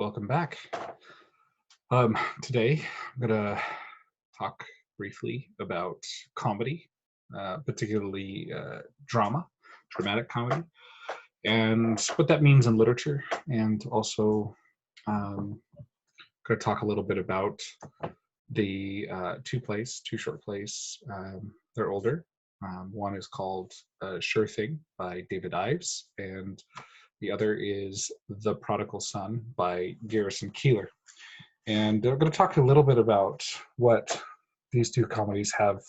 Welcome back. Today, I'm going to talk briefly about comedy, particularly dramatic comedy, and what that means in literature, and also going to talk a little bit about the two short plays. They're older. One is called Sure Thing by David Ives, and the other is The Prodigal Son by Garrison Keillor. And we're going to talk a little bit about what these two comedies have,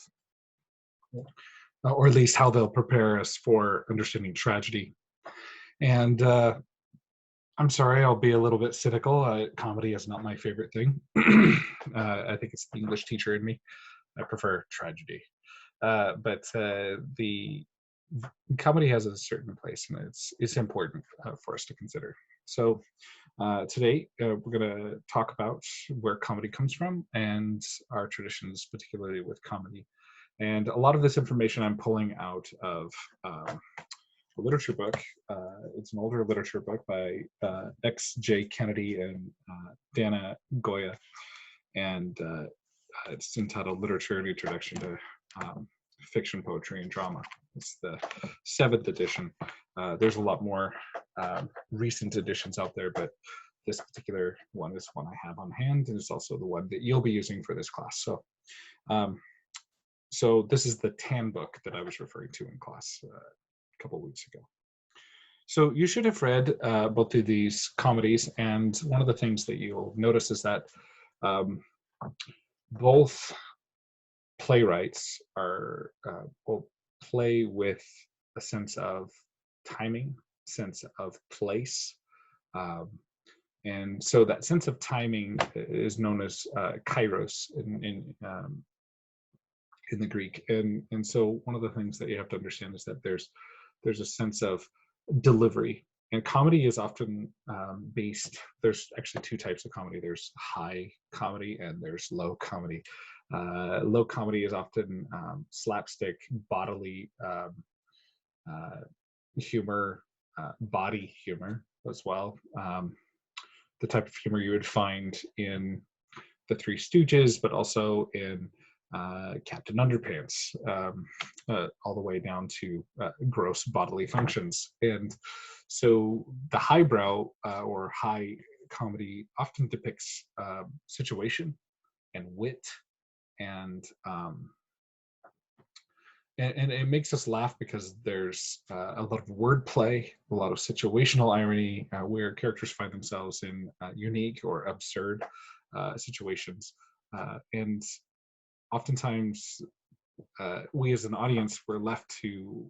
or at least how they'll prepare us for understanding tragedy. And I'm sorry, I'll be a little bit cynical. Comedy is not my favorite thing. I think it's the English teacher in me. I prefer tragedy. But the comedy has a certain place, and it's important for us to consider. So today we're going to talk about where comedy comes from and our traditions, particularly with comedy. And a lot of this information I'm pulling out of a literature book. It's an older literature book by X.J. Kennedy and Dana Goya, and it's entitled Literature and Introduction to Fiction, Poetry, and Drama. It's the 7th edition. There's a lot more recent editions out there, but this particular one is one I have on hand, and it's also the one that you'll be using for this class. So this is the tan book that I was referring to in class a couple of weeks ago. So you should have read both of these comedies, and one of the things that you'll notice is that both playwrights will play with a sense of timing, sense of place, and so that sense of timing is known as kairos in the Greek. And so one of the things that you have to understand is that there's a sense of delivery, and comedy is often based. There's actually two types of comedy. There's high comedy and there's low comedy. Low comedy is often slapstick, bodily humor, body humor as well. The type of humor you would find in The Three Stooges, but also in Captain Underpants, all the way down to gross bodily functions. And so the highbrow or high comedy often depicts situation and wit, and it makes us laugh because there's a lot of wordplay, a lot of situational irony, where characters find themselves in unique or absurd situations. And oftentimes, we as an audience, we're left to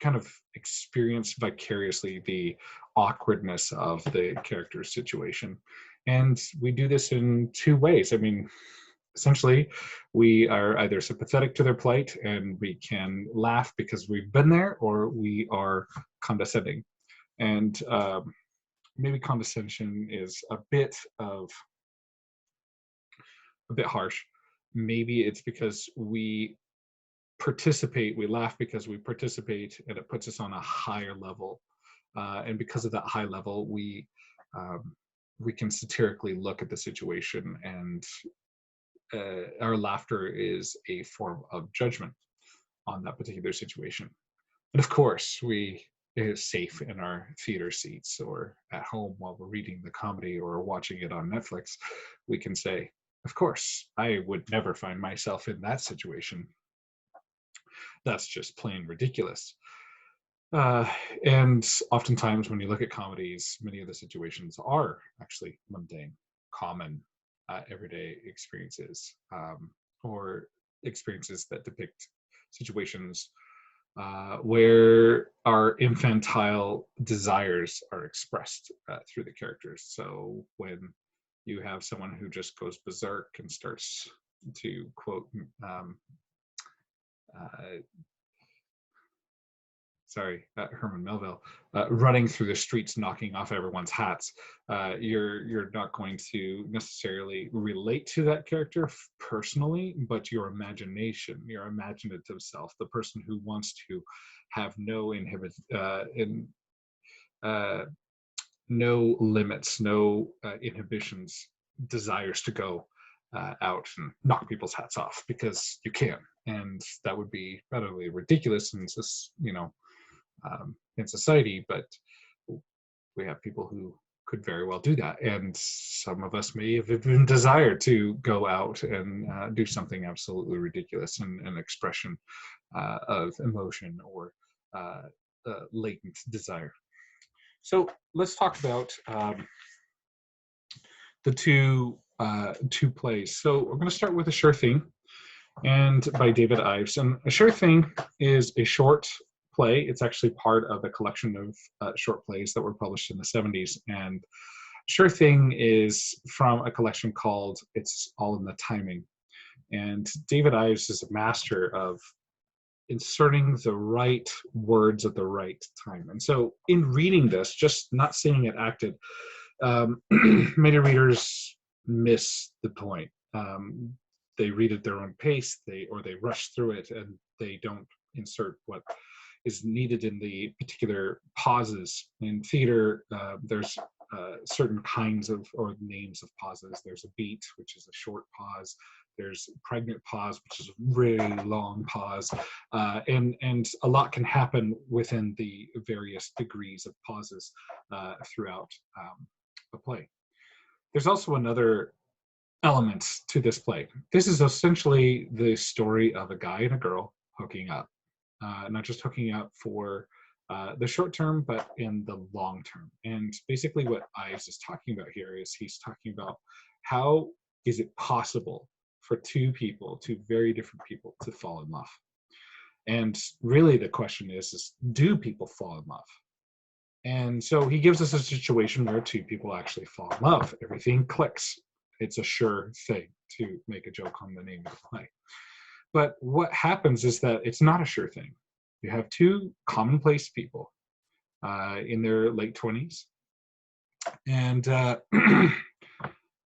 kind of experience vicariously the awkwardness of the character's situation. And we do this in two ways. I mean, essentially, we are either sympathetic to their plight and we can laugh because we've been there, or we are condescending. And maybe condescension is a bit harsh. Maybe it's because we laugh because we participate, and it puts us on a higher level. And because of that high level, we can satirically look at the situation, and our laughter is a form of judgment on that particular situation. And of course, we is safe in our theater seats or at home while we're reading the comedy or watching it on Netflix. We can say, of course, I would never find myself in that situation. That's just plain ridiculous. And oftentimes when you look at comedies, many of the situations are actually mundane, common, everyday experiences, or experiences that depict situations where our infantile desires are expressed through the characters. So when you have someone who just goes berserk and starts to quote Herman Melville, running through the streets, knocking off everyone's hats, you're not going to necessarily relate to that character personally, but your imagination, your imaginative self, the person who wants to have no no limits, no inhibitions, desires to go out and knock people's hats off because you can, and that would be utterly ridiculous in this, in society. But we have people who could very well do that, and some of us may have even desired to go out and do something absolutely ridiculous, and an expression of emotion or latent desire. So let's talk about the two plays. So we're going to start with A Sure Thing, and by David Ives. And A Sure Thing is a short play. It's actually part of a collection of short plays that were published in the 70s. And Sure Thing is from a collection called It's All in the Timing. And David Ives is a master of inserting the right words at the right time. And so in reading this, just not seeing it acted, many readers miss the point. They read at their own pace, they rush through it, and they don't insert what is needed in the particular pauses. In theater, there's certain kinds of or names of pauses. There's a beat, which is a short pause. There's pregnant pause, which is a really long pause, and a lot can happen within the various degrees of pauses throughout a play. There's also another element to this play. This is essentially the story of a guy and a girl hooking up, not just hooking up for the short term, but in the long term. And basically what Ives is talking about here is he's talking about how is it possible for two very different people to fall in love? And really the question is do people fall in love? And so he gives us a situation where two people actually fall in love. Everything clicks. It's a sure thing, to make a joke on the name of the play. But what happens is that it's not a sure thing. You have two commonplace people in their late 20s, and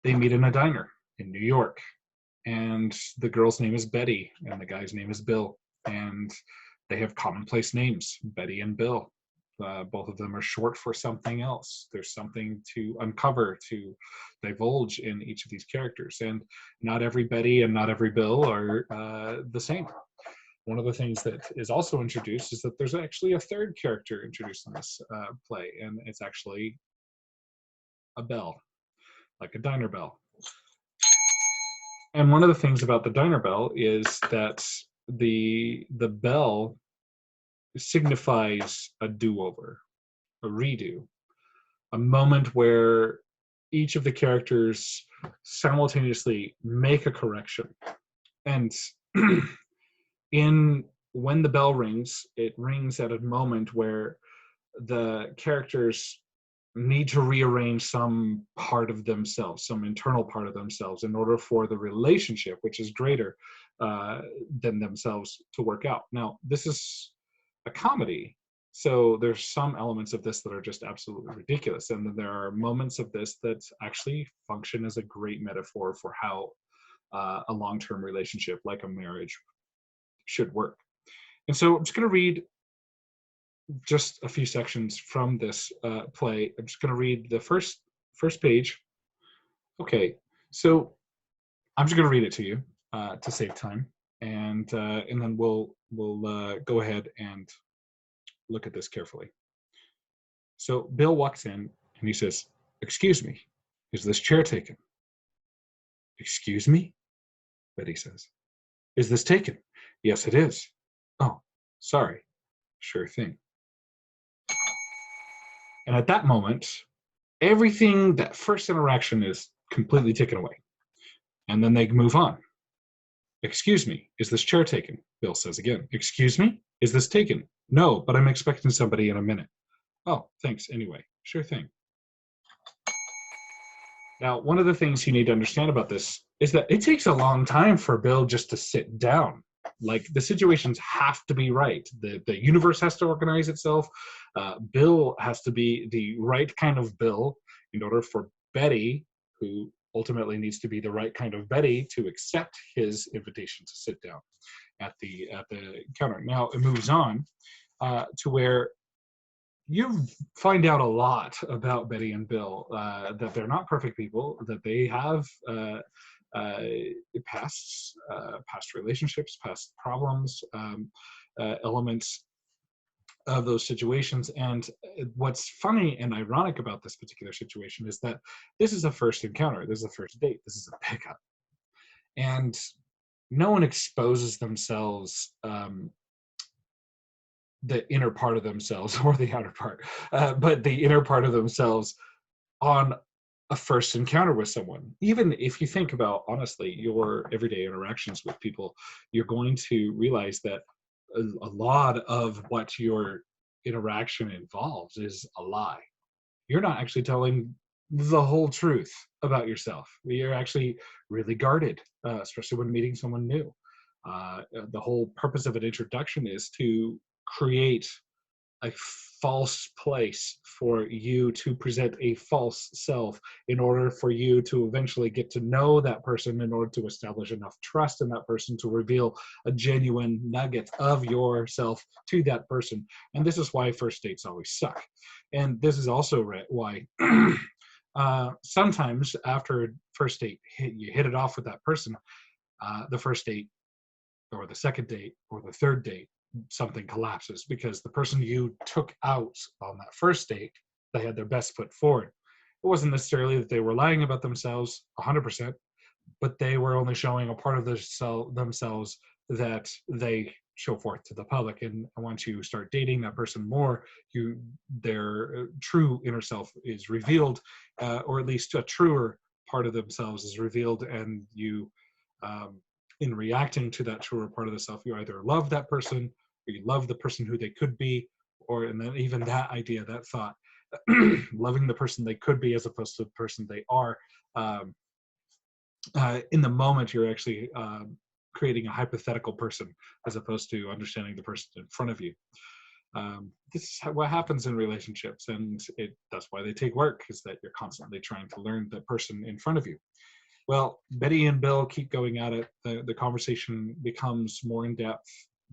they meet in a diner in New York. And the girl's name is Betty, and the guy's name is Bill. And they have commonplace names, Betty and Bill. Both of them are short for something else. There's something to uncover, to divulge in each of these characters. And not every Betty and not every Bill are the same. One of the things that is also introduced is that there's actually a third character introduced in this play, and it's actually a bell, like a diner bell. And one of the things about the diner bell is that the bell signifies a do-over, a redo, a moment where each of the characters simultaneously make a correction. And when the bell rings, it rings at a moment where the characters need to rearrange some part of themselves, some internal part of themselves, in order for the relationship, which is greater than themselves, to work out. Now, this is a comedy, so there's some elements of this that are just absolutely ridiculous, and then there are moments of this that actually function as a great metaphor for how a long-term relationship, like a marriage, should work. And so I'm just going to read just a few sections from this play. I'm just going to read the first page. Okay, so I'm just going to read it to you to save time, and then we'll go ahead and look at this carefully. So Bill walks in and he says, "Excuse me, is this chair taken?" "Excuse me?" Betty says. "Is this taken?" "Yes, it is." "Oh, sorry." "Sure thing." And at that moment, everything, that first interaction is completely taken away. And then they move on. "Excuse me, is this chair taken?" Bill says again. "Excuse me, is this taken?" "No, but I'm expecting somebody in a minute." "Oh, thanks anyway." "Sure thing." Now, one of the things you need to understand about this is that it takes a long time for Bill just to sit down. Like, the situations have to be right. The universe has to organize itself. Bill has to be the right kind of Bill in order for Betty, who ultimately needs to be the right kind of Betty, to accept his invitation to sit down at the counter. Now it moves on to where you find out a lot about Betty and Bill, that they're not perfect people, that they have uh, past relationships, past problems, elements of those situations. And what's funny and ironic about this particular situation is that this is a first encounter, this is a first date, this is a pickup, and no one exposes themselves, the inner part of themselves or the outer part, but the inner part of themselves on a first encounter with someone. Even if you think about, honestly, your everyday interactions with people, you're going to realize that a lot of what your interaction involves is a lie. You're not actually telling the whole truth about yourself. You're actually really guarded, especially when meeting someone new. The whole purpose of an introduction is to create a false place for you to present a false self in order for you to eventually get to know that person, in order to establish enough trust in that person to reveal a genuine nugget of yourself to that person. And this is why first dates always suck. And this is also why sometimes after first date, you hit it off with that person, the first date or the second date or the third date, something collapses because the person you took out on that first date, they had their best foot forward. It wasn't necessarily that they were lying about themselves 100%, but they were only showing a part of themselves that they show forth to the public. And once you start dating that person more, their true inner self is revealed, or at least a truer part of themselves is revealed, and you, in reacting to that truer part of the self, you either love that person or you love the person who they could be, or and then even that idea, that thought, loving the person they could be as opposed to the person they are. Um, in the moment, you're actually creating a hypothetical person as opposed to understanding the person in front of you. This is what happens in relationships, and that's why they take work, is that you're constantly trying to learn the person in front of you. Well, Betty and Bill keep going at it. The conversation becomes more in depth.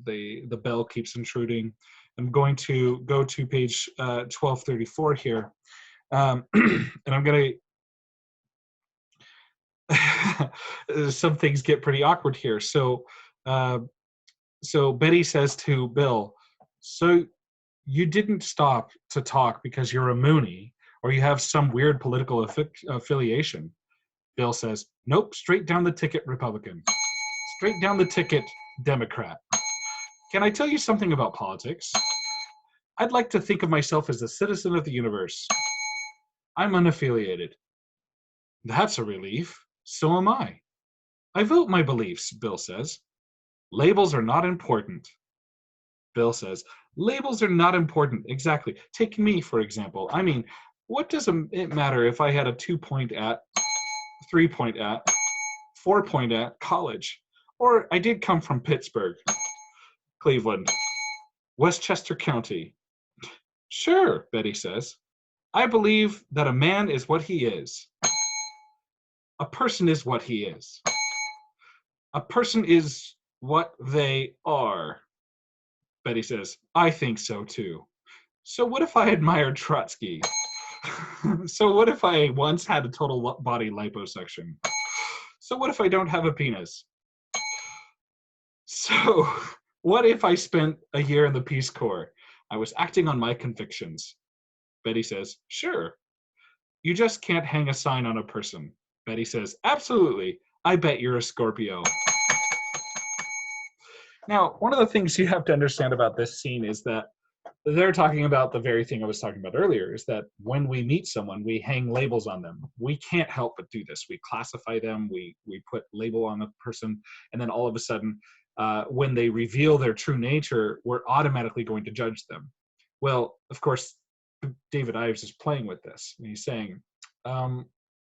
The bell keeps intruding. I'm going to go to page 1234 here, and I'm going to. Some things get pretty awkward here. So Betty says to Bill, "So you didn't stop to talk because you're a Mooney or you have some weird political affiliation?" Bill says, "Nope, straight down the ticket Republican. Straight down the ticket Democrat. Can I tell you something about politics? I'd like to think of myself as a citizen of the universe. I'm unaffiliated." "That's a relief. So am I. I vote my beliefs," Bill says. "Labels are not important." Bill says, "Labels are not important." Exactly. Take me, for example. I mean, what does it matter if I had a 2-point at, 3-point at, 4-point at college? Or I did come from Pittsburgh, Cleveland, Westchester County. "Sure," Betty says. "I believe that a man is what he is. A person is what he is. A person is what they are." Betty says, "I think so too. So what if I admired Trotsky? So what if I once had a total body liposuction? So what if I don't have a penis? So what if I spent a year in the Peace Corps? I was acting on my convictions." Betty says, "Sure. You just can't hang a sign on a person." Betty says, "Absolutely. I bet you're a Scorpio." Now, one of the things you have to understand about this scene is that they're talking about the very thing I was talking about earlier, is that when we meet someone, we hang labels on them. We can't help but do this. We classify them, we put label on a person, and then all of a sudden, when they reveal their true nature, we're automatically going to judge them. Well, of course, David Ives is playing with this, and he's saying,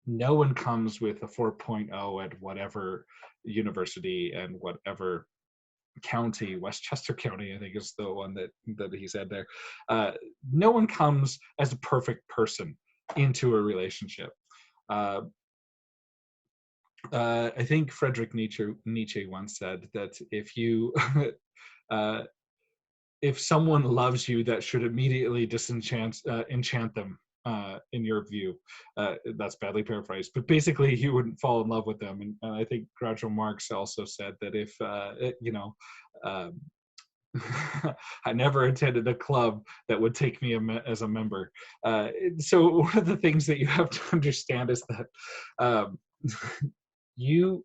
no one comes with a 4.0 at whatever university and whatever county. Westchester County, I think, is the one that he said there. No one comes as a perfect person into a relationship. I think Friedrich Nietzsche once said that if you if someone loves you, that should immediately enchant them. In your view, that's badly paraphrased, but basically, you wouldn't fall in love with them. And I think Groucho Marx also said that if um, I never attended a club that would take me as a member. So one of the things that you have to understand is that um, you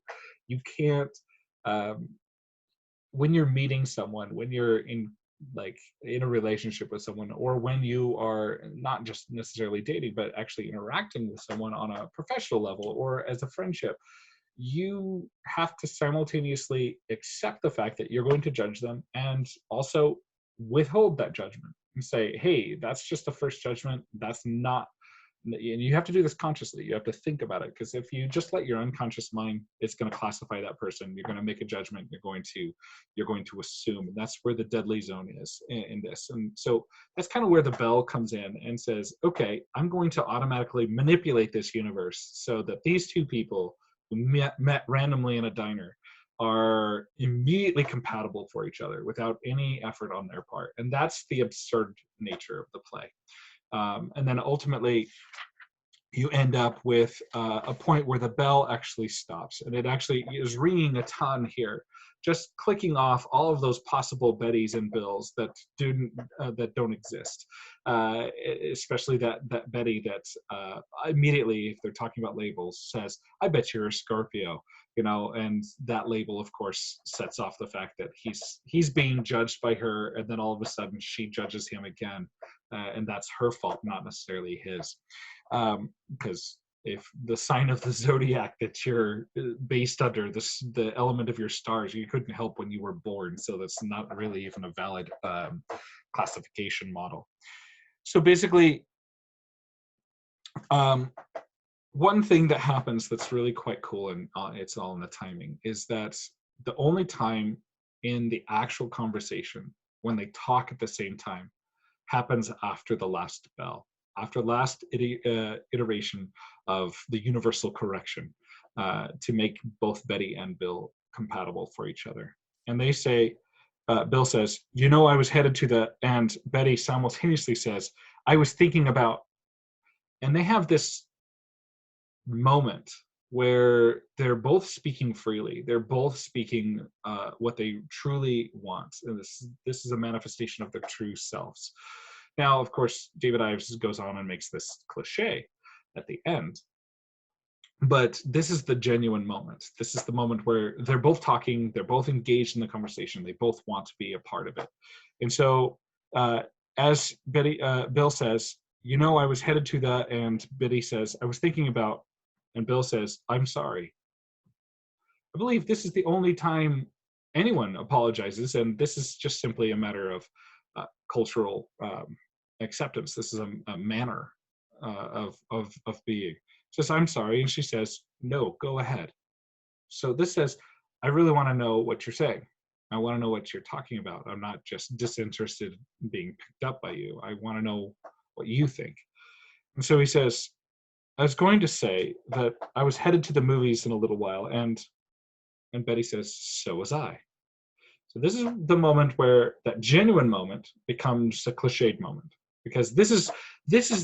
you can't um, when you're meeting someone, when you're in a relationship with someone, or when you are not just necessarily dating but actually interacting with someone on a professional level or as a friendship, you have to simultaneously accept the fact that you're going to judge them and also withhold that judgment and say, hey, that's just the first judgment. That's not, and you have to do this consciously. You have to think about it, because if you just let your unconscious mind, it's going to classify that person. You're going to make a judgment. You're going to assume, and that's where the deadly zone is in this. And so that's kind of where the bell comes in and says, okay, I'm going to automatically manipulate this universe so that these two people who met randomly in a diner are immediately compatible for each other without any effort on their part. And that's the absurd nature of the play. And then ultimately, you end up with a point where the bell actually stops, and it actually is ringing a ton here, just clicking off all of those possible Bettys and Bills that don't exist, especially that Betty that immediately, if they're talking about labels, says, "I bet you're a Scorpio," and that label, of course, sets off the fact that he's being judged by her, and then all of a sudden she judges him again, and that's her fault, not necessarily his. Because if the sign of the zodiac that you're based under, the element of your stars, you couldn't help when you were born, so that's not really even a valid classification model. So basically, one thing that happens that's really quite cool, and it's all in the timing, is that the only time in the actual conversation when they talk at the same time happens after the last bell, after last iteration of the universal correction to make both Betty and Bill compatible for each other. And they say, Bill says, I was headed to the, and Betty simultaneously says, I was thinking about, and they have this moment where they're both speaking freely. They're both speaking what they truly want. And this is a manifestation of their true selves. Now, of course, David Ives goes on and makes this cliche at the end. But this is the genuine moment. This is the moment where they're both talking, they're both engaged in the conversation, they both want to be a part of it. And so, as Bill says, I was headed to the, and Betty says, I was thinking about, and Bill says, I'm sorry. I believe this is the only time anyone apologizes, and this is just simply a matter of cultural acceptance. This is a manner of being. Says, I'm sorry, and she says, no, go ahead. So this says, I really want to know what you're saying. I want to know what you're talking about. I'm not just disinterested in being picked up by you. I want to know what you think. And so he says, I was going to say that I was headed to the movies in a little while, and Betty says, so was I. So this is the moment where that genuine moment becomes a cliched moment, because this is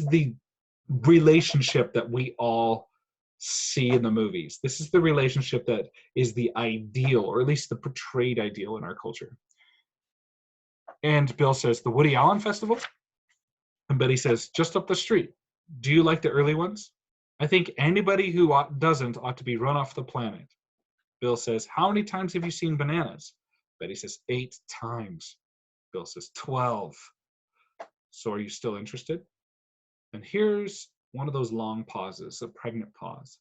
the relationship that we all see in the movies. This is the relationship that is the ideal, or at least the portrayed ideal in our culture. And Bill says, the Woody Allen Festival? And Betty says, just up the street. Do you like the early ones? I think anybody who doesn't ought to be run off the planet. Bill says, how many times have you seen Bananas? Betty says, 8 times. Bill says, 12. So are you still interested? And here's one of those long pauses, a pregnant pause.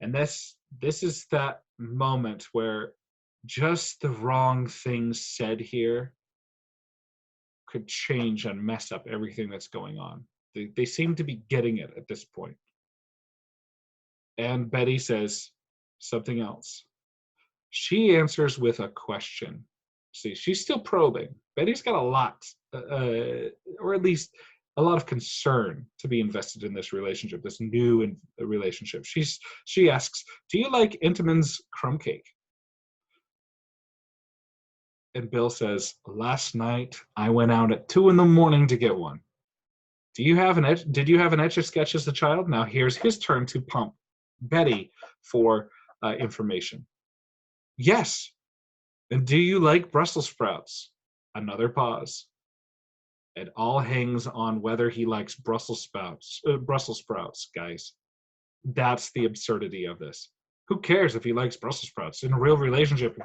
And this is that moment where just the wrong things said here could change and mess up everything that's going on. They seem to be getting it at this point. And Betty says something else. She answers with a question. See, she's still probing. Betty's got a lot, or at least a lot of concern to be invested in this relationship, this new relationship. She asks, do you like Entenmann's crumb cake? And Bill says, last night I went out at 2 a.m. to get one. Did you have an Etch-a-Sketch as a child? Now here's his turn to pump Betty for information. Yes. And do you like Brussels sprouts? Another pause. It all hangs on whether he likes Brussels sprouts, guys. That's the absurdity of this. Who cares if he likes Brussels sprouts? In a real relationship,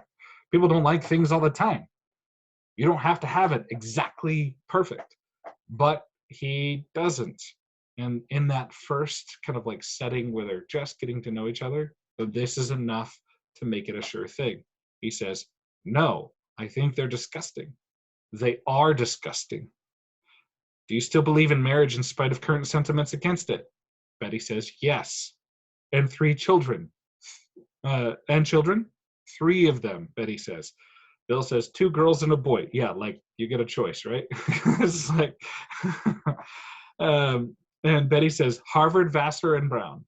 people don't like things all the time. You don't have to have it exactly perfect. But he doesn't. And in that first kind of like setting where they're just getting to know each other, this is enough to make it a sure thing. He says, no, I think they're disgusting. They are disgusting. Do you still believe in marriage in spite of current sentiments against it? Betty says, yes. And 3 children. And children? 3 of them, Betty says. Bill says 2 girls and a boy. Yeah, like you get a choice, right? It's like, and Betty says Harvard, Vassar, and Brown.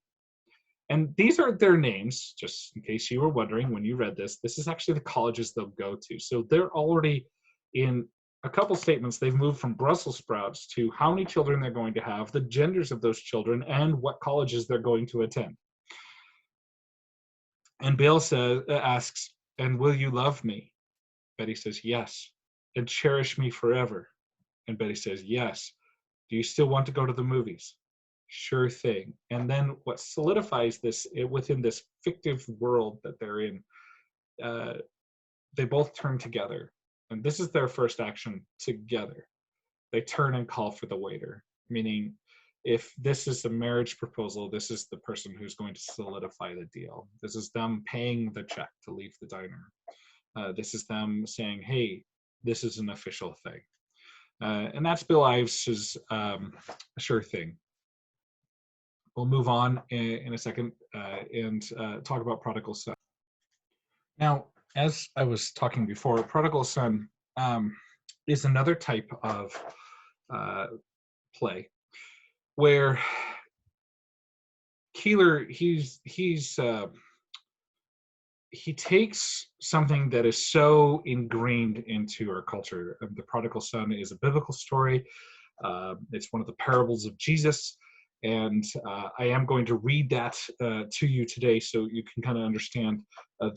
And these are their names, just in case you were wondering when you read this. This is actually the colleges they'll go to. So they're already in a couple statements. They've moved from Brussels sprouts to how many children they're going to have, the genders of those children, and what colleges they're going to attend. And Bill asks, and will you love me? Betty says, yes. And cherish me forever? And Betty says, yes. Do you still want to go to the movies? Sure thing. And then what solidifies this within this fictive world that they're in, they both turn together. And this is their first action together. They turn and call for the waiter, meaning if this is a marriage proposal, this is the person who's going to solidify the deal. This is them paying the check to leave the diner. This is them saying, hey, this is an official thing. And that's Bill Ives's sure thing. We'll move on in a second and talk about Prodigal Son. Now, as I was talking before, Prodigal Son is another type of play where Keeler, he takes something that is so ingrained into our culture. The Prodigal Son is a biblical story. It's one of the parables of Jesus. And I am going to read that to you today so you can kind of understand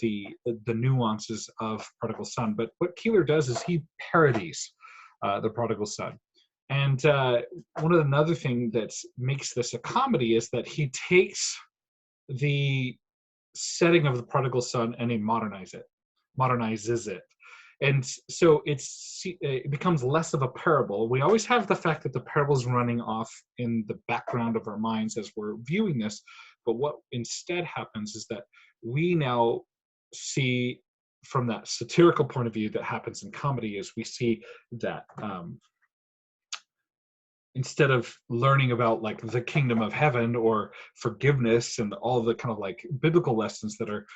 the nuances of Prodigal Son. But what Keeler does is he parodies the Prodigal Son. And another thing that makes this a comedy is that he takes the setting of the Prodigal Son and he modernizes it. And so it becomes less of a parable. We always have the fact that the parable is running off in the background of our minds as we're viewing this. But what instead happens is that we now see from that satirical point of view that happens in comedy is we see that instead of learning about like the kingdom of heaven or forgiveness and all the kind of like biblical lessons that are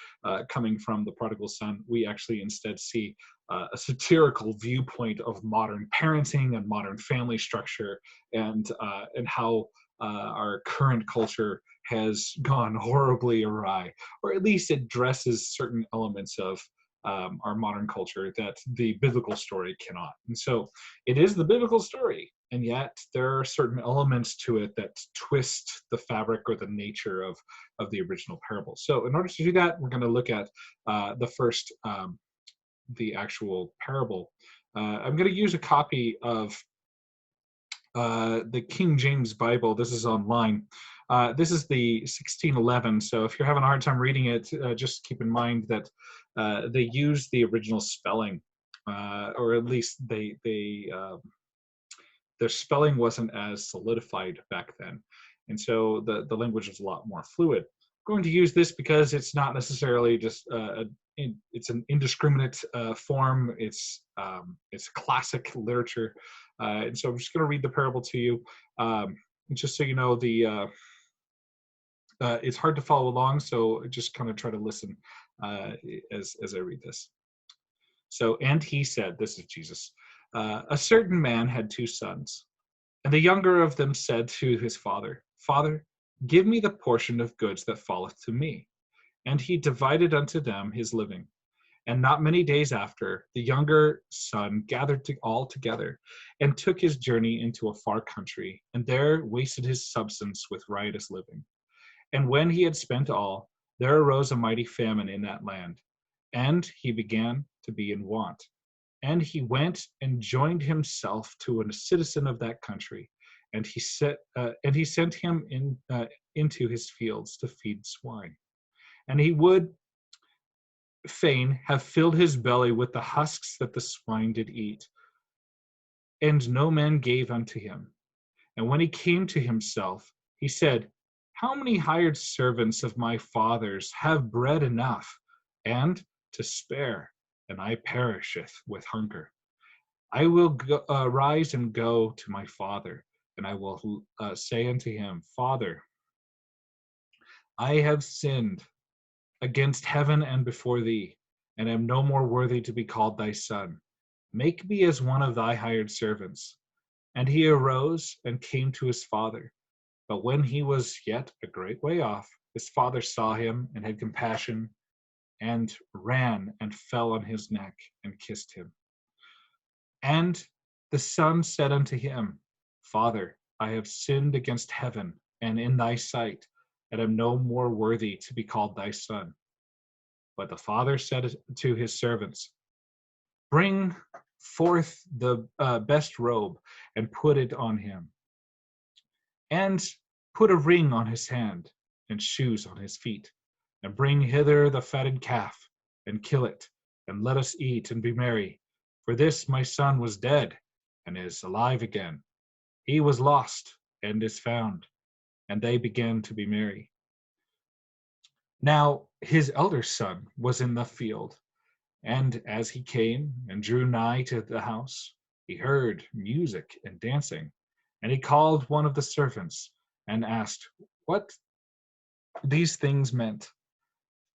coming from the Prodigal Son, we actually instead see a satirical viewpoint of modern parenting and modern family structure and how our current culture has gone horribly awry, or at least it addresses certain elements of our modern culture that the biblical story cannot. And so it is the biblical story, and yet there are certain elements to it that twist the fabric or the nature of the original parable. So in order to do that, we're going to look at the actual parable. I'm going to use a copy of the King James Bible. This is online. This is the 1611. So if you're having a hard time reading it, just keep in mind that they use the original spelling, or at least their spelling wasn't as solidified back then. And so the language is a lot more fluid. I'm going to use this because it's not necessarily just it's an indiscriminate form. It's classic literature. And so I'm just going to read the parable to you. Just so you know, it's hard to follow along, so just kind of try to listen as I read this. So, and he said, this is Jesus, a certain man had 2 sons, and the younger of them said to his father, Father, give me the portion of goods that falleth to me. And he divided unto them his living. And not many days after, the younger son gathered all together and took his journey into a far country, and there wasted his substance with riotous living. And when he had spent all, there arose a mighty famine in that land, and he began to be in want. And he went and joined himself to a citizen of that country, and he sent him into his fields to feed swine. And he would fain have filled his belly with the husks that the swine did eat, and no man gave unto him. And when he came to himself, he said, how many hired servants of my father's have bread enough and to spare, and I perisheth with hunger? I will rise and go to my father, and I will say unto him, Father, I have sinned against heaven and before thee, and am no more worthy to be called thy son. Make me as one of thy hired servants. And he arose and came to his father. But when he was yet a great way off, his father saw him and had compassion, and ran and fell on his neck and kissed him. And the son said unto him, Father, I have sinned against heaven and in thy sight, and am no more worthy to be called thy son. But the father said to his servants, bring forth the best robe and put it on him, and put a ring on his hand and shoes on his feet, and bring hither the fatted calf, and kill it, and let us eat and be merry. For this my son was dead, and is alive again. He was lost, and is found. And they began to be merry. Now his elder son was in the field, and as he came and drew nigh to the house, he heard music and dancing. And he called one of the servants, and asked what these things meant.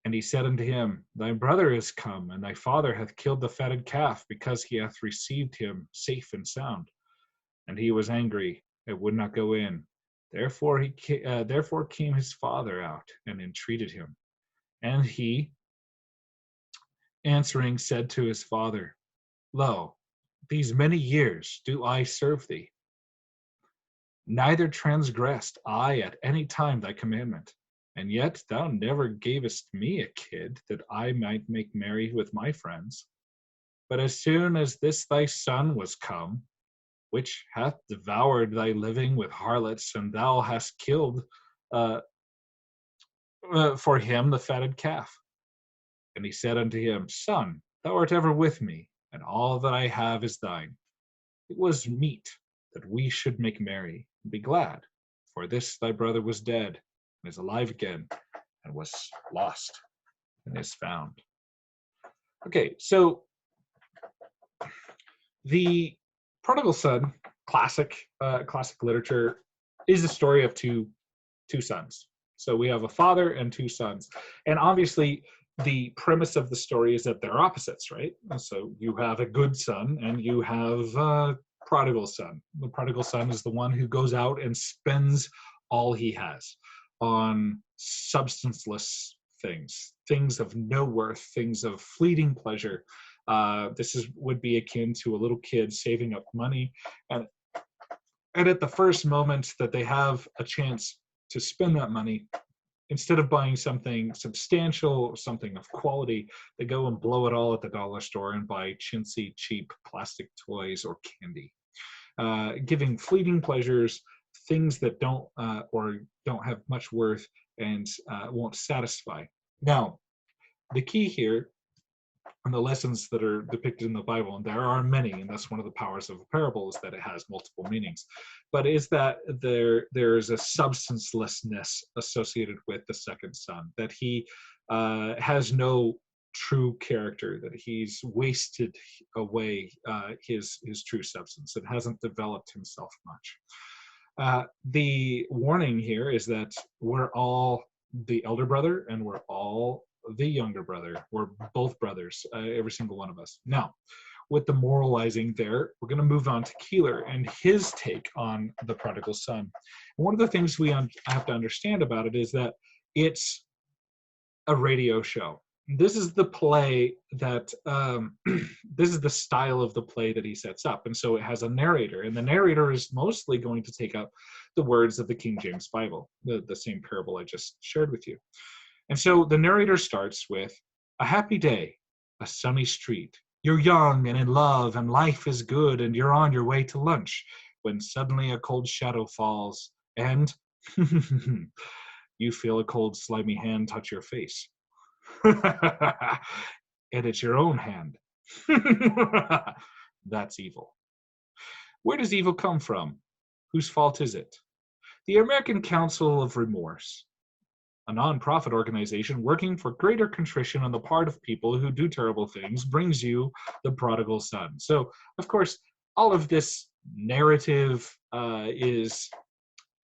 And he said unto him, thy brother is come, and thy father hath killed the fatted calf, because he hath received him safe and sound. And he was angry, and would not go in. Therefore came his father out, and entreated him. And he, answering, said to his father, lo, these many years do I serve thee, neither transgressed I at any time thy commandment. And yet thou never gavest me a kid, that I might make merry with my friends. But as soon as this thy son was come, which hath devoured thy living with harlots, and thou hast killed for him the fatted calf. And he said unto him, Son, thou art ever with me, and all that I have is thine. It was meet that we should make merry, and be glad. For this thy brother was dead, and is alive again, and was lost, and is found. Okay, so the prodigal son, classic literature, is the story of two sons. So we have a father and two sons, and obviously the premise of the story is that they're opposites, right? So you have a good son and you have a prodigal son. The prodigal son is the one who goes out and spends all he has on substanceless things of no worth, things of fleeting pleasure. Would be akin to a little kid saving up money, and at the first moment that they have a chance to spend that money, instead of buying something substantial, something of quality, they go and blow it all at the dollar store and buy chintzy, cheap plastic toys or candy, giving fleeting pleasures, things that don't have much worth and won't satisfy. Now, the key here, and the lessons that are depicted in the Bible, and there are many, and that's one of the powers of a parable, is that it has multiple meanings, but is that there is a substancelessness associated with the second son, that he has no true character, that he's wasted away his true substance and hasn't developed himself much. The warning here is that we're all the elder brother and we're all the younger brother. We're both brothers, every single one of us. Now, with the moralizing there, we're going to move on to Keeler and his take on the prodigal son. One of the things we have to understand about it is that it's a radio show. this is the play that this is the style of the play that he sets up, and so it has a narrator, and the narrator is mostly going to take up the words of the King James Bible, the same parable I just shared with you. And so the narrator starts with a happy day, a sunny street. You're young and in love, and life is good, and you're on your way to lunch when suddenly a cold shadow falls, and you feel a cold, slimy hand touch your face. And it's your own hand. That's evil. Where does evil come from? Whose fault is it? The American Council of Remorse, a non-profit organization working for greater contrition on the part of people who do terrible things, brings you the prodigal son. So, of course, all of this narrative is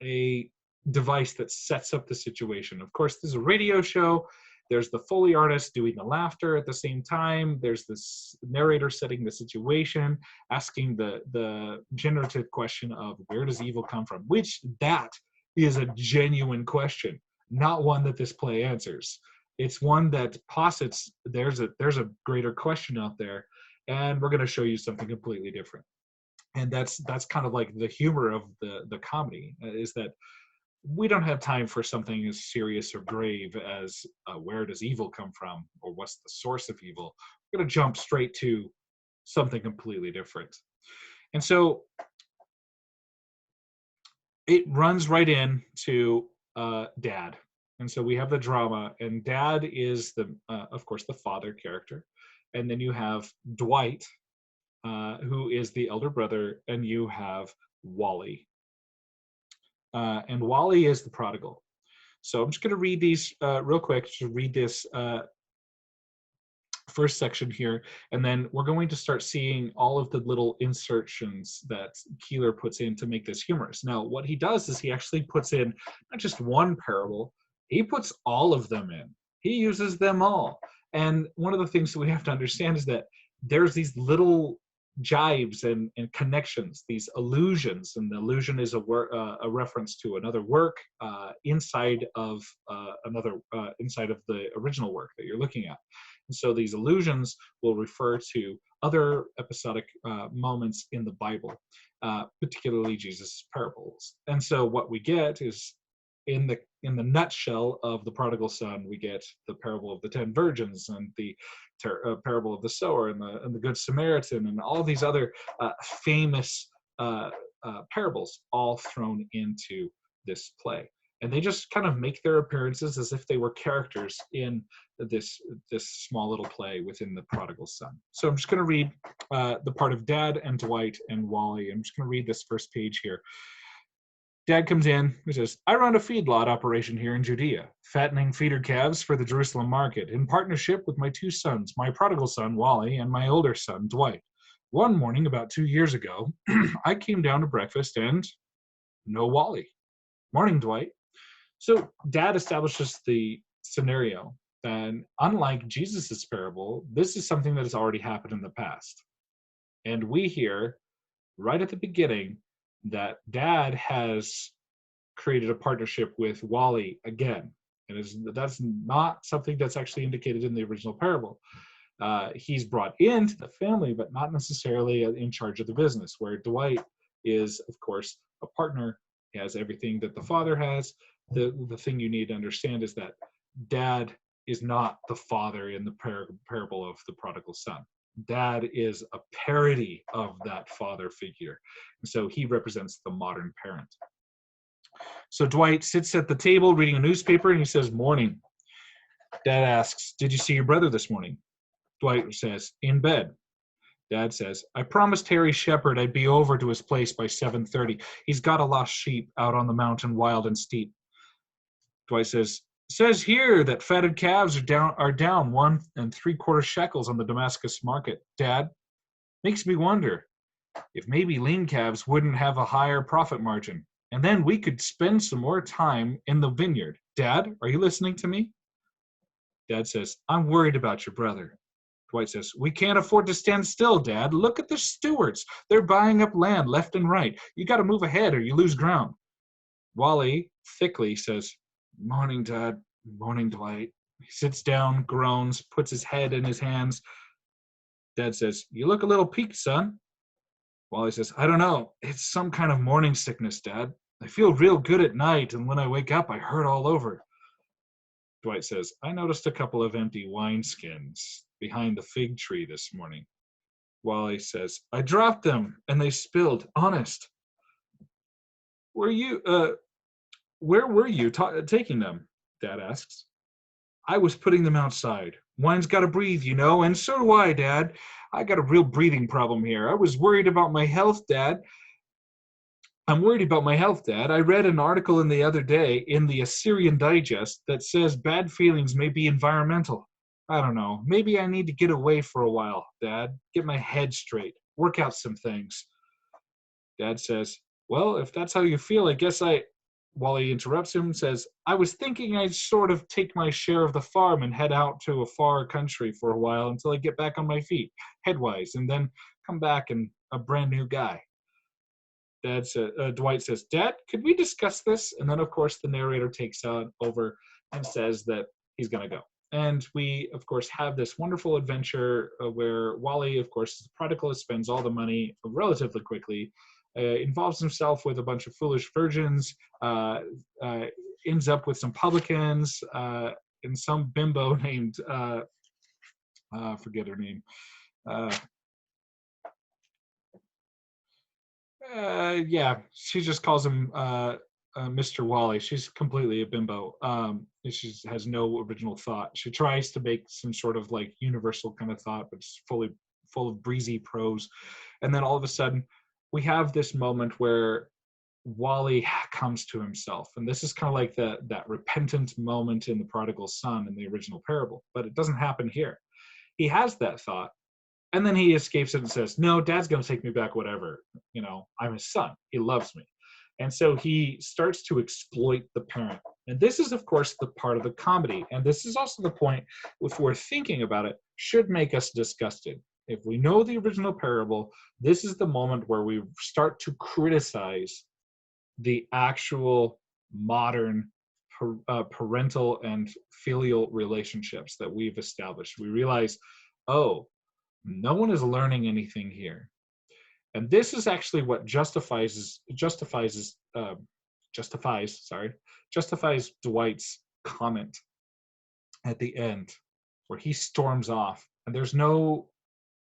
a device that sets up the situation. Of course, there's a radio show. There's the Foley artist doing the laughter at the same time. There's this narrator setting the situation, asking the generative question of where does evil come from? Which that is a genuine question, not one that this play answers. It's one that posits there's a greater question out there, and we're going to show you something completely different. And that's kind of like the humor of the comedy, is that we don't have time for something as serious or grave as where does evil come from, or what's the source of evil. We're going to jump straight to something completely different. And so it runs right into Dad. And so we have the drama, and Dad is of course, the father character. And then you have Dwight, who is the elder brother, and you have Wally. And Wally is the prodigal. So I'm just going to read these real quick, to read this first section here, and then we're going to start seeing all of the little insertions that Keeler puts in to make this humorous. Now, what he does is he actually puts in not just one parable, he puts all of them in. He uses them all. And one of the things that we have to understand is that there's these little jibes and connections, these allusions, and the allusion is a reference to another work inside of inside of the original work that you're looking at. And so these allusions will refer to other episodic moments in the Bible, particularly Jesus' parables. And so what we get is, in the nutshell of the prodigal son, we get the parable of the 10 virgins, and the parable of the sower, and the good Samaritan, and all these other famous parables, all thrown into this play. And they just kind of make their appearances as if they were characters in this small little play within the prodigal son. So I'm just going to read the part of Dad and Dwight and Wally. I'm just going to read this first page here. Dad comes in, he says, I run a feedlot operation here in Judea, fattening feeder calves for the Jerusalem market, in partnership with my two sons, my prodigal son, Wally, and my older son, Dwight. One morning, about 2 years ago, I came down to breakfast and no Wally. Morning, Dwight. So Dad establishes the scenario, and unlike Jesus's parable, this is something that has already happened in the past. And we hear, right at the beginning, that Dad has created a partnership with Wally again. And that's not something that's actually indicated in the original parable. He's brought into the family, but not necessarily in charge of the business, where Dwight is, of course, a partner. He has everything that the father has. The thing you need to understand is that Dad is not the father in the parable of the prodigal son. Dad is a parody of that father figure. And so he represents the modern parent. So Dwight sits at the table reading a newspaper, and he says, morning. Dad asks, did you see your brother this morning? Dwight says, in bed. Dad says, I promised Harry Shepherd I'd be over to his place by 7:30. He's got a lost sheep out on the mountain, wild and steep. Dwight says here that fatted calves are down 1 3/4 shekels on the Damascus market. Dad, makes me wonder if maybe lean calves wouldn't have a higher profit margin, and then we could spend some more time in the vineyard. Dad, are you listening to me? Dad says, I'm worried about your brother. Dwight says, we can't afford to stand still, Dad. Look at the stewards. They're buying up land left and right. You got to move ahead or you lose ground. Wally thickly says, morning, Dad. Morning, Dwight. He sits down, groans, puts his head in his hands. Dad says, "You look a little peaked, son." Wally says, "I don't know. It's some kind of morning sickness, Dad. I feel real good at night, and when I wake up, I hurt all over." Dwight says, "I noticed a couple of empty wineskins behind the fig tree this morning." Wally says, "I dropped them, and they spilled. Honest." Were you, where were you taking them? Dad asks. "I was putting them outside. Wine's got to breathe, you know, and so do I, Dad. I got a real breathing problem here. I was worried about my health, Dad. I'm worried about my health, Dad. I read an article in the other day in the Assyrian Digest that says bad feelings may be environmental. I don't know. Maybe I need to get away for a while, Dad. Get my head straight. Work out some things." Dad says, "Well, if that's how you feel, I guess I." Wally interrupts him and says, "I was thinking I'd sort of take my share of the farm and head out to a far country for a while until I get back on my feet, headwise, and then come back and a brand new guy." Dwight says, "Dad, could we discuss this?" And then, of course, the narrator takes over and says that he's going to go. And we, of course, have this wonderful adventure where Wally, of course, is the prodigal, spends all the money relatively quickly, involves himself with a bunch of foolish virgins, uh, ends up with some publicans, and some bimbo named, forget her name, uh, yeah, she just calls him Mr. Wally. She's completely a bimbo. She has no original thought. She tries to make some sort of like universal kind of thought, but it's full of breezy prose. And then all of a sudden, we have this moment where Wally comes to himself, and this is kind of like that repentant moment in the prodigal son in the original parable, but it doesn't happen here. He has that thought, and then he escapes it and says, "No, Dad's going to take me back, whatever. You know, I'm his son. He loves me." And so he starts to exploit the parent. And this is, of course, the part of the comedy. And this is also the point, if we're thinking about it, should make us disgusted. If we know the original parable, this is the moment where we start to criticize the actual modern parental and filial relationships that we've established. We realize, oh, no one is learning anything here. And this is actually what justifies Dwight's comment at the end, where he storms off, and there's no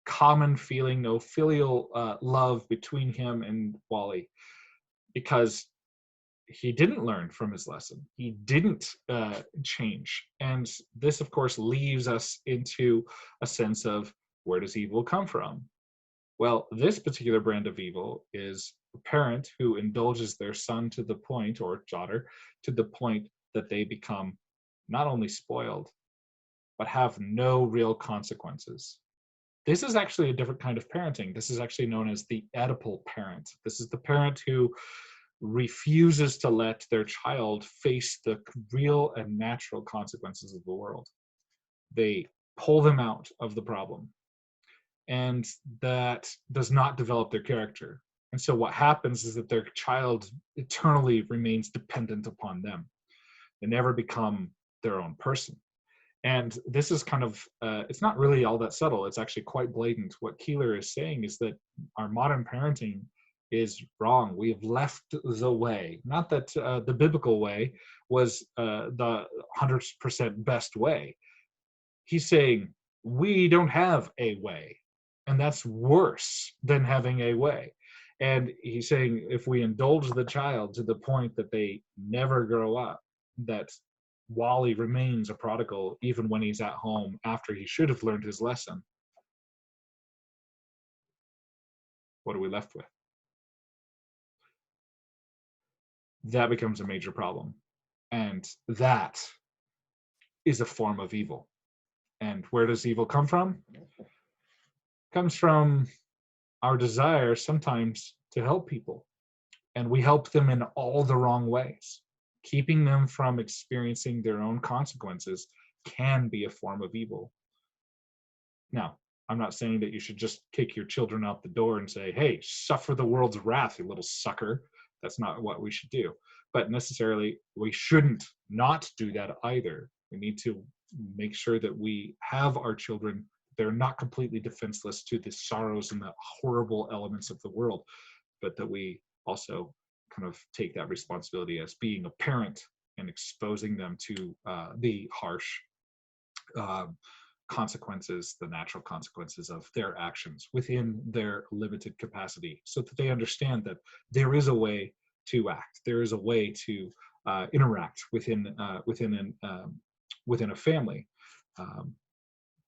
common feeling, no filial love between him and Wally, because he didn't learn from his lesson. He didn't change. And this, of course, leaves us into a sense of, where does evil come from? Well, this particular brand of evil is a parent who indulges their son to the point, or daughter, to the point that they become not only spoiled, but have no real consequences. This is actually a different kind of parenting. This is actually known as the Oedipal parent. This is the parent who refuses to let their child face the real and natural consequences of the world. They pull them out of the problem, and that does not develop their character. And so what happens is that their child eternally remains dependent upon them. They never become their own person. And this is kind of, it's not really all that subtle. It's actually quite blatant. What Keeler is saying is that our modern parenting is wrong. We have left the way. Not that the biblical way was the 100% best way. He's saying we don't have a way, and that's worse than having a way. And he's saying if we indulge the child to the point that they never grow up, that Wally remains a prodigal even when he's at home after he should have learned his lesson, what are we left with? That becomes a major problem. And that is a form of evil. And where does evil come from? It comes from our desire sometimes to help people. And we help them in all the wrong ways. Keeping them from experiencing their own consequences can be a form of evil. Now, I'm not saying that you should just kick your children out the door and say, "Hey, suffer the world's wrath, you little sucker." That's not what we should do. But necessarily, we shouldn't not do that either. We need to make sure that we have our children, they're not completely defenseless to the sorrows and the horrible elements of the world, but that we also kind of take that responsibility as being a parent and exposing them to the harsh uh, consequences, the natural consequences of their actions within their limited capacity, so that they understand that there is a way to act, there is a way to interact within a family. Um,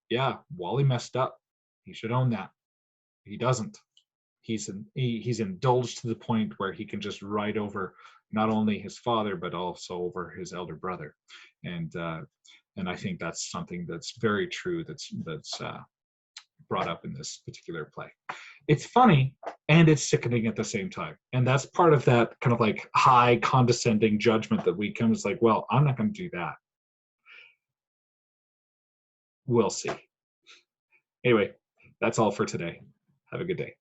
yeah, Wally messed up. He should own that. He doesn't. He's indulged to the point where he can just write over not only his father but also over his elder brother, and I think that's something that's very true. That's brought up in this particular play. It's funny and it's sickening at the same time, and that's part of that kind of like high condescending judgment that we come. It's like, well, I'm not going to do that. We'll see. Anyway, that's all for today. Have a good day.